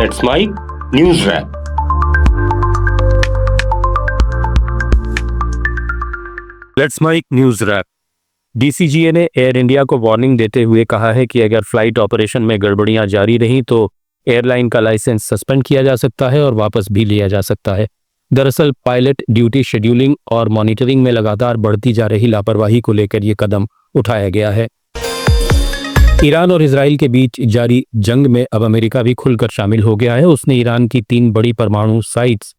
It's my news wrap. Let's mike news wrap. DCGA ने Air India को warning देते हुए कहा है कि अगर फ्लाइट ऑपरेशन में गड़बड़ियां जारी रहीं तो एयरलाइन का लाइसेंस सस्पेंड किया जा सकता है और वापस भी लिया जा सकता है। दरअसल पायलट ड्यूटी शेड्यूलिंग और मॉनिटरिंग में लगातार बढ़ती जा रही लापरवाही को लेकर यह कदम उठाया गया है। ईरान और इजराइल के बीच जारी जंग में अब अमेरिका भी खुलकर शामिल हो गया है। उसने ईरान की 3 बड़ी परमाणु साइट्स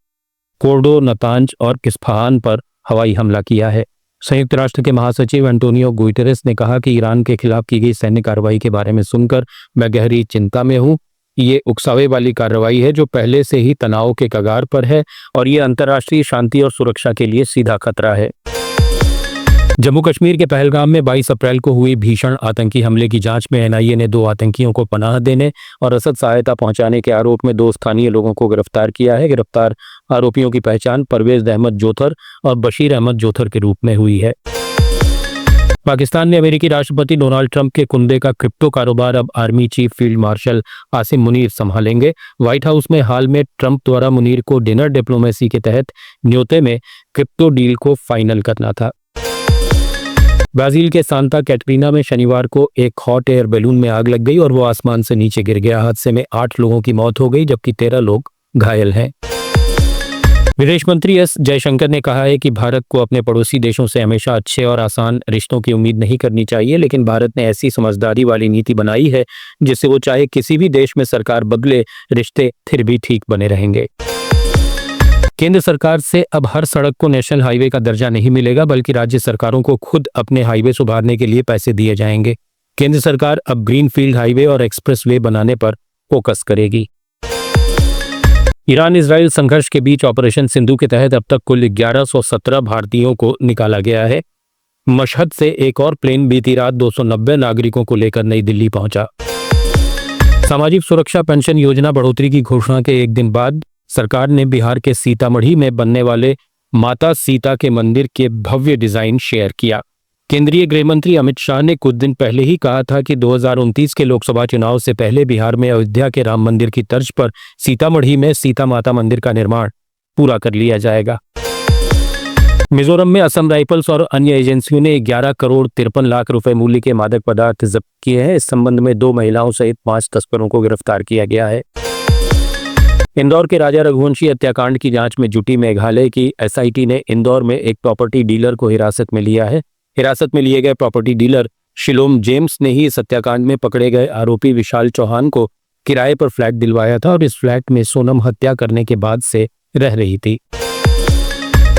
कोर्डो, नतांज और किस्फहान पर हवाई हमला किया है। संयुक्त राष्ट्र के महासचिव एंटोनियो गुटेरेस ने कहा कि ईरान के खिलाफ की गई सैन्य कार्रवाई के बारे में सुनकर मैं गहरी चिंता में हूं। ये उकसावे वाली कार्रवाई है जो पहले से ही तनाव के कगार पर है और ये अंतर्राष्ट्रीय शांति और सुरक्षा के लिए सीधा खतरा है। जम्मू कश्मीर के पहलगाम में 22 अप्रैल को हुई भीषण आतंकी हमले की जांच में एनआईए ने 2 आतंकियों को पनाह देने और असद सहायता पहुंचाने के आरोप में 2 स्थानीय लोगों को गिरफ्तार किया है। गिरफ्तार आरोपियों की पहचान परवेज अहमद जोथर और बशीर अहमद जोथर के रूप में हुई है। पाकिस्तान ने अमेरिकी राष्ट्रपति डोनाल्ड ट्रंप के कुंदे का क्रिप्टो कारोबार अब army chief field marshal Asim Munir संभालेंगे। व्हाइट हाउस में हाल में ट्रंप द्वारा मुनीर को डिनर डिप्लोमेसी के तहत न्योते में क्रिप्टो डील को फाइनल करना था। ब्राजील के सांता कैटरीना में शनिवार को एक हॉट एयर बैलून में आग लग गई और वो आसमान से नीचे गिर गया। हादसे में 8 लोगों की मौत हो गई जबकि 13 लोग घायल हैं। विदेश मंत्री एस जयशंकर ने कहा है कि भारत को अपने पड़ोसी देशों से हमेशा अच्छे और आसान रिश्तों की उम्मीद नहीं करनी चाहिए, लेकिन भारत ने ऐसी समझदारी वाली नीति बनाई है जिससे वो चाहे किसी भी देश में सरकार बदले, रिश्ते फिर भी ठीक बने रहेंगे। केंद्र सरकार से अब हर सड़क को नेशनल हाईवे का दर्जा नहीं मिलेगा, बल्कि राज्य सरकारों को खुद अपने हाईवे सुधारने के लिए पैसे दिए जाएंगे। केंद्र सरकार अब ग्रीनफील्ड हाईवे और एक्सप्रेसवे बनाने पर फोकस करेगी। ईरान इजराइल संघर्ष के बीच ऑपरेशन सिंधु के तहत अब तक कुल 1117 भारतीयों को निकाला गया है। मशहद से एक और प्लेन बीती रात 290 नागरिकों को लेकर नई दिल्ली पहुंचा। सामाजिक सुरक्षा पेंशन योजना बढ़ोतरी की घोषणा के एक दिन बाद सरकार ने बिहार के सीतामढ़ी में बनने वाले माता सीता के मंदिर के भव्य डिजाइन शेयर किया। केंद्रीय गृह मंत्री अमित शाह ने कुछ दिन पहले ही कहा था कि 2029 के लोकसभा चुनाव से पहले बिहार में अयोध्या के राम मंदिर की तर्ज पर सीतामढ़ी में सीता माता मंदिर का निर्माण पूरा कर लिया जाएगा। मिजोरम में असम राइफल्स और अन्य एजेंसियों ने 11 करोड़ 53 लाख रुपए मूल्य के मादक पदार्थ जब्त किए हैं। इस संबंध में 2 महिलाओं सहित 5 तस्करों को गिरफ्तार किया गया है। इंदौर के राजा रघुवंशी हत्याकांड की जांच में जुटी मेघालय की एसआईटी ने इंदौर में एक प्रॉपर्टी डीलर को हिरासत में लिया है। हिरासत में लिए गए प्रॉपर्टी डीलर शिलोम जेम्स ने ही इस हत्याकांड में पकड़े गए आरोपी विशाल चौहान को किराए पर फ्लैट दिलवाया था और इस फ्लैट में सोनम हत्या करने के बाद से रह रही थी।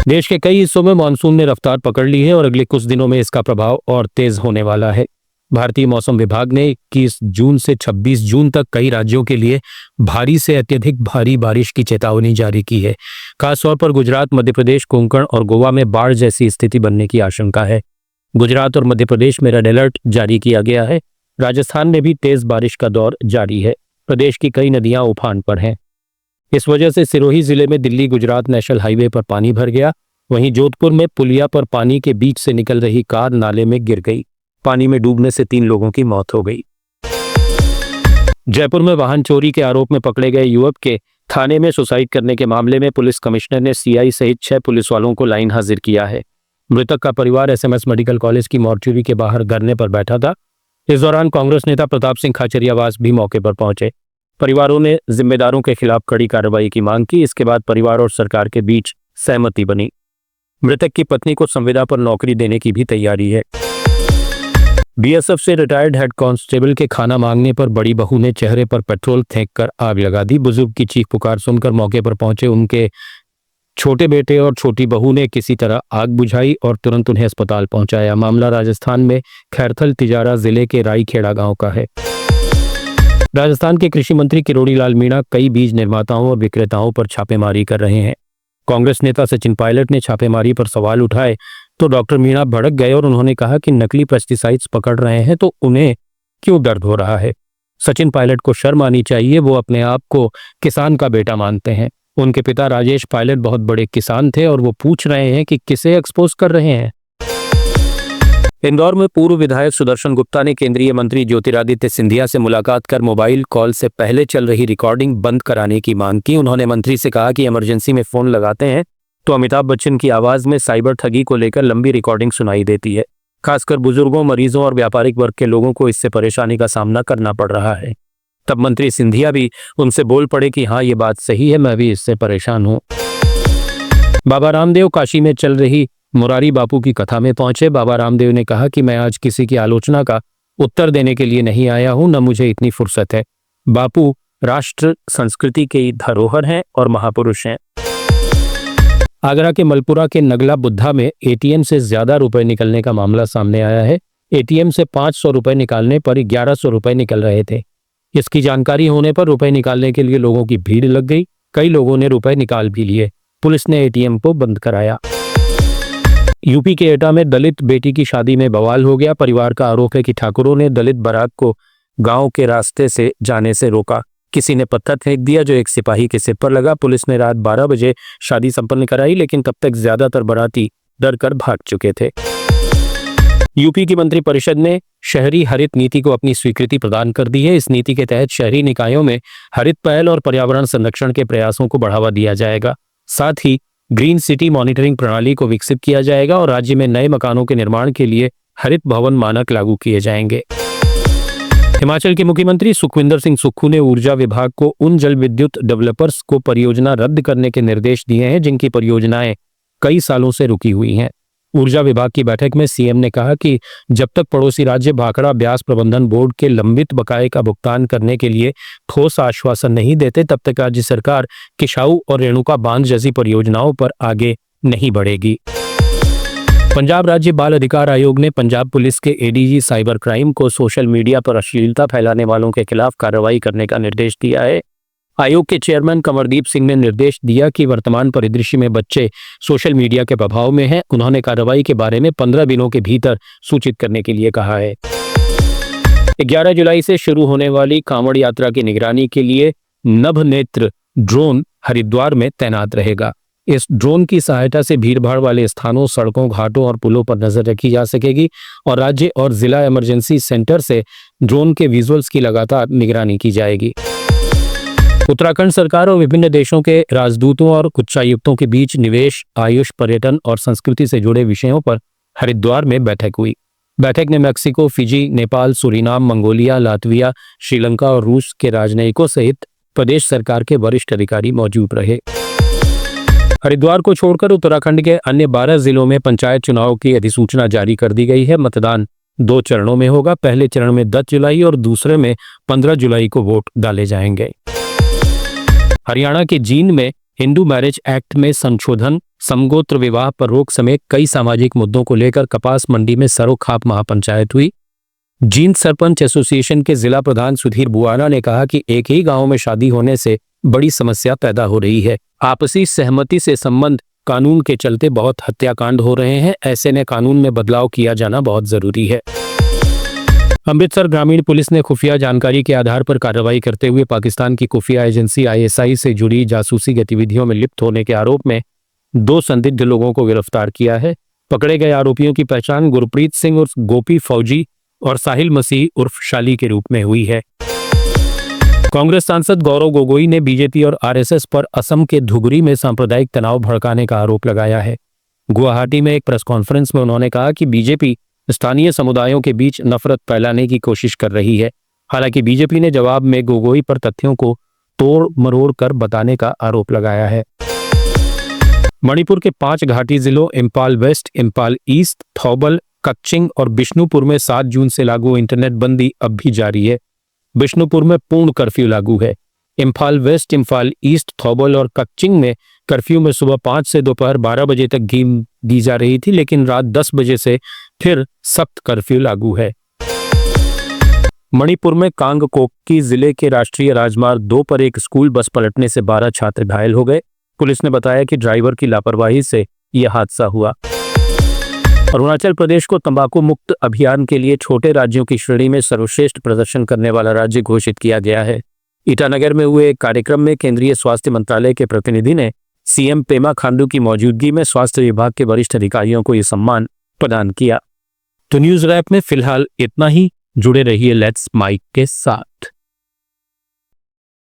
देश के कई हिस्सों में मानसून ने रफ्तार पकड़ ली है और अगले कुछ दिनों में इसका प्रभाव और तेज होने वाला है। भारतीय मौसम विभाग ने 21 जून से 26 जून तक कई राज्यों के लिए भारी से अत्यधिक भारी बारिश की चेतावनी जारी की है। खासतौर पर गुजरात, मध्य प्रदेश, कोंकण और गोवा में बाढ़ जैसी स्थिति बनने की आशंका है। गुजरात और मध्य प्रदेश में रेड अलर्ट जारी किया गया है। राजस्थान में भी तेज बारिश का दौर जारी है। प्रदेश की कई नदियां उफान पर हैं। इस वजह से सिरोही जिले में दिल्ली गुजरात नेशनल हाईवे पर पानी भर गया। वहीं जोधपुर में पुलिया पर पानी के बीच से निकल रही कार नाले में गिर गई। पानी में डूबने से 3 लोगों की मौत हो गई। जयपुर में वाहन चोरी के आरोप में पकड़े गए युवक के थाने में सुसाइड करने के मामले में पुलिस कमिश्नर ने सीआई सहित 6 पुलिस वालों को लाइन हाजिर किया है। मृतक का परिवार एसएमएस मेडिकल कॉलेज की मॉर्चुरी के बाहर धरने पर बैठा था। इस दौरान कांग्रेस नेता प्रताप सिंह खाचरियावास भी मौके पर पहुंचे। परिवारों ने जिम्मेदारों के खिलाफ कड़ी कार्रवाई की मांग की। इसके बाद परिवार और सरकार के बीच सहमति बनी। मृतक की पत्नी को संविदा पर नौकरी देने की भी तैयारी है। बीएसएफ से रिटायर्ड हेड कांस्टेबल के खाना मांगने पर बड़ी बहू ने चेहरे पर पेट्रोल फेंककर आग लगा दी। बुजुर्ग की चीख पुकार सुनकर मौके पर पहुंचे उनके छोटे बेटे और छोटी बहू ने किसी तरह आग बुझाई और तुरंत उन्हें अस्पताल पहुंचाया। मामला राजस्थान में खैरथल तिजारा जिले के राईखेड़ा गांव का है। राजस्थान के कृषि मंत्री किरोड़ी लाल मीणा कई बीज निर्माताओं और विक्रेताओं पर छापेमारी कर रहे हैं। कांग्रेस नेता सचिन पायलट ने छापेमारी पर सवाल उठाए तो डॉक्टर मीणा भड़क गए और उन्होंने कहा कि नकली पेस्टिसाइड्स पकड़ रहे हैं तो उन्हें क्यों दर्द हो रहा है। सचिन पायलट को शर्म आनी चाहिए। वो अपने आप को किसान का बेटा मानते हैं। उनके पिता राजेश पायलट बहुत बड़े किसान थे और वो पूछ रहे हैं कि किसे एक्सपोज कर रहे हैं। इंदौर में पूर्व विधायक सुदर्शन गुप्ता ने केंद्रीय मंत्री ज्योतिरादित्य सिंधिया से मुलाकात कर मोबाइल कॉल से पहले चल रही रिकॉर्डिंग बंद कराने की मांग की। उन्होंने मंत्री से कहा कि इमरजेंसी में फोन लगाते हैं तो अमिताभ बच्चन की आवाज में साइबर ठगी को लेकर लंबी रिकॉर्डिंग सुनाई देती है। खासकर बुजुर्गों, मरीजों और व्यापारिक वर्ग के लोगों को इससे परेशानी का सामना करना पड़ रहा है। तब मंत्री सिंधिया भी उनसे बोल पड़े कि हाँ, ये बात सही है, मैं भी इससे परेशान हूँ। बाबा रामदेव काशी में चल रही मुरारी बापू की कथा में पहुंचे। बाबा रामदेव ने कहा कि मैं आज किसी की आलोचना का उत्तर देने के लिए नहीं आया हूं, न मुझे इतनी फुर्सत है। बापू राष्ट्र संस्कृति के धरोहर हैं और महापुरुष हैं। आगरा के मलपुरा के नगला बुद्धा में एटीएम से ज्यादा रुपए निकलने का मामला सामने आया है। एटीएम से 500 रुपए निकालने पर 1100 रुपए निकल रहे थे। इसकी जानकारी होने पर रुपए निकालने के लिए लोगों की भीड़ लग गई। कई लोगों ने रुपए निकाल भी लिए। पुलिस ने एटीएम को बंद कराया। यूपी के एटा में दलित बेटी की शादी में बवाल हो गया। परिवार का आरोप है कि ठाकुरों ने दलित बारात को गांव के रास्ते से जाने से रोका। किसी ने पत्थर फेंक दिया जो एक सिपाही के सिर पर लगा। पुलिस ने रात 12 बजे शादी संपन्न कराई, लेकिन तब तक ज्यादातर बाराती डर कर भाग चुके थे। यूपी की मंत्रिपरिषद ने शहरी हरित नीति को अपनी स्वीकृति प्रदान कर दी है। इस नीति के तहत शहरी निकायों में हरित पहल और पर्यावरण संरक्षण के प्रयासों को बढ़ावा दिया जाएगा। साथ ही ग्रीन सिटी मॉनिटरिंग प्रणाली को विकसित किया जाएगा और राज्य में नए मकानों के निर्माण के लिए हरित भवन मानक लागू किए जाएंगे। हिमाचल के मुख्यमंत्री सुखविंदर सिंह सुक्खू ने ऊर्जा विभाग को उन जल विद्युत डेवलपर्स को परियोजना रद्द करने के निर्देश दिए हैं जिनकी परियोजनाएं कई सालों से रुकी हुई हैं। ऊर्जा विभाग की बैठक में सीएम ने कहा कि जब तक पड़ोसी राज्य भाखड़ा ब्यास प्रबंधन बोर्ड के लंबित बकाये का भुगतान करने के लिए ठोस आश्वासन नहीं देते, तब तक राज्य सरकार किशाऊ और रेणुका बांध जैसी परियोजनाओं पर आगे नहीं बढ़ेगी। पंजाब राज्य बाल अधिकार आयोग ने पंजाब पुलिस के एडीजी साइबर क्राइम को सोशल मीडिया पर अश्लीलता फैलाने वालों के खिलाफ कार्रवाई करने का निर्देश दिया है। आयोग के चेयरमैन कंवरदीप सिंह ने निर्देश दिया कि वर्तमान परिदृश्य में बच्चे सोशल मीडिया के प्रभाव में हैं। उन्होंने कार्रवाई के बारे में 15 दिनों के भीतर सूचित करने के लिए कहा है। 11 जुलाई से शुरू होने वाली कांवड़ यात्रा की निगरानी के लिए नभनेत्र ड्रोन हरिद्वार में तैनात रहेगा। इस ड्रोन की सहायता से भीड़भाड़ वाले स्थानों, सड़कों, घाटों और पुलों पर नजर रखी जा सकेगी और राज्य और जिला इमरजेंसी सेंटर से ड्रोन के विजुअल्स की लगातार निगरानी की जाएगी। उत्तराखंड सरकार और विभिन्न देशों के राजदूतों और उच्चायुक्तों के बीच निवेश, आयुष, पर्यटन और संस्कृति से जुड़े विषयों पर हरिद्वार में बैठक हुई। बैठक में Mexico, Fiji, Nepal, Suriname, Mongolia, Latvia, Sri Lanka और रूस के राजनयिकों सहित प्रदेश सरकार के वरिष्ठ अधिकारी मौजूद रहे। हरिद्वार को छोड़कर उत्तराखंड के अन्य 12 जिलों में पंचायत चुनाव की अधिसूचना जारी कर दी गई है। मतदान 2 चरणों में होगा। पहले चरण में 10 जुलाई और दूसरे में 15 जुलाई को वोट डाले जाएंगे। हरियाणा के जींद में हिंदू मैरिज एक्ट में संशोधन, समगोत्र विवाह पर रोक समेत कई सामाजिक मुद्दों को लेकर कपास मंडी में सरोखाप महापंचायत हुई। जींद सरपंच एसोसिएशन के जिला प्रधान सुधीर बुआना ने कहा कि एक ही गांव में शादी होने से बड़ी समस्या पैदा हो रही है। आपसी सहमति से संबंध कानून के चलते बहुत हत्याकांड हो रहे हैं। ऐसे में कानून में बदलाव किया जाना बहुत जरूरी है। अमृतसर ग्रामीण पुलिस ने खुफिया जानकारी के आधार पर कार्रवाई करते हुए पाकिस्तान की खुफिया एजेंसी आईएसआई से जुड़ी जासूसी गतिविधियों में लिप्त होने के आरोप में 2 संदिग्ध लोगों को गिरफ्तार किया है। पकड़े गए आरोपियों की पहचान गुरप्रीत सिंह उर्फ गोपी फौजी और साहिल मसीह उर्फ शाली के रूप में हुई है। कांग्रेस सांसद गौरव गोगोई ने बीजेपी और आरएसएस पर असम के धुबरी में सांप्रदायिक तनाव भड़काने का आरोप लगाया है। गुवाहाटी में एक प्रेस कॉन्फ्रेंस में उन्होंने कहा कि बीजेपी स्थानीय समुदायों के बीच नफरत फैलाने की कोशिश कर रही है। हालांकि बीजेपी ने जवाब में गोगोई पर तथ्यों को तोड़ मरोड़ कर बताने का आरोप लगाया है। मणिपुर के 5 घाटी जिलों इम्फाल वेस्ट, इम्फाल ईस्ट, थौबल, कच्चिंग और बिष्णुपुर में 7 जून से लागू इंटरनेट बंदी अब भी जारी है। बिष्णुपुर में पूर्ण कर्फ्यू लागू है। इम्फाल वेस्ट, इम्फाल ईस्ट, थौबल और कच्चिंग में कर्फ्यू में सुबह 5 से दोपहर 12 बजे तक ढील दी जा रही थी, लेकिन रात 10 बजे से फिर सख्त कर्फ्यू लागू है। मणिपुर में कांगकोकी जिले के राष्ट्रीय राजमार्ग 2 पर एक स्कूल बस पलटने से 12 छात्र घायल हो गए। पुलिस ने बताया कि ड्राइवर की लापरवाही से यह हादसा हुआ। अरुणाचल प्रदेश को तंबाकू मुक्त अभियान के लिए छोटे राज्यों की श्रेणी में सर्वश्रेष्ठ प्रदर्शन करने वाला राज्य घोषित किया गया है। ईटानगर में हुए एक कार्यक्रम में केंद्रीय स्वास्थ्य मंत्रालय के प्रतिनिधि ने सीएम पेमा खांडू की मौजूदगी में स्वास्थ्य विभाग के वरिष्ठ अधिकारियों को यह सम्मान प्रदान किया। तो न्यूज रैप में फिलहाल इतना ही। जुड़े रहिए लेट्स माइक के साथ।